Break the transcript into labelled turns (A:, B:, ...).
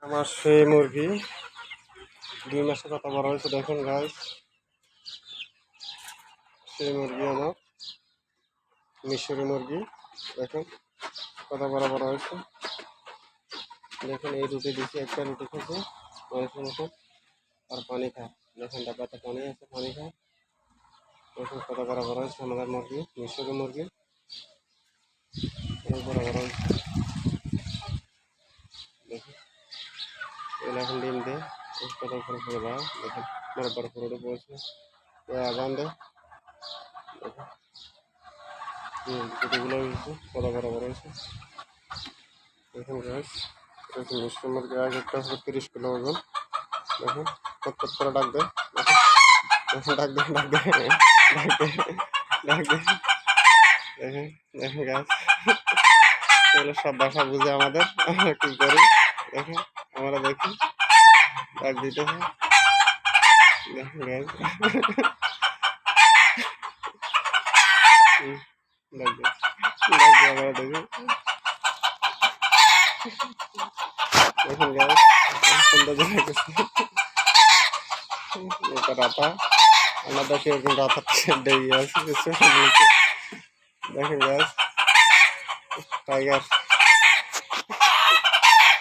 A: আমার সেই মুরগি 2 মাসে কত বড় হয়েছে দেখুন গাইস। সেই মুরগি আমার মিশরি মুরগি দেখুন কত বড় বড় হয়েছে। দেখুন এই রুটি দিচ্ছি, একটা রুটি খেয়েছে মানুষের মতো আর পানি খায়। দেখুন ডাব্বাতে পানি আছে, পানি খায়। দেখুন কত বড় বড় হয়েছে আমাদের মুরগি, মিশরি মুরগি অনেক বড় বড় হয়েছে। দেখুন এগুলো এখন ডিম দিয়ে কত করে করে দেয়। দেখুন বড় বড় করে পড়েছে আজান দেয়। দেখুন রুটিগুলো হয়েছে কত বড় বড় হয়েছে। দেখুন গাছ দেখুন মিষ্টি মুরগি এক একটা 30 কিলো ওজন। দেখুন কত করে ডাক দেয়। দেখুন ডাক দে ডাক দে ডাক দে ডাক দে। দেখুন দেখুন গাছ এগুলো সব বাসা বুঝে আমাদের, আমরা কি করি দেখুন, আমরা দেখি ডাক দিতেছে। দেখুন গাছ ডাক দে ডাক দে আমরা দেখি। দেখুন গাছ সুন্দর জায়গা করছে এটা রাতা, আমরা দেখি এরকম রাতা ডেয়ে আছে। দেখুন গাছ টাইগার।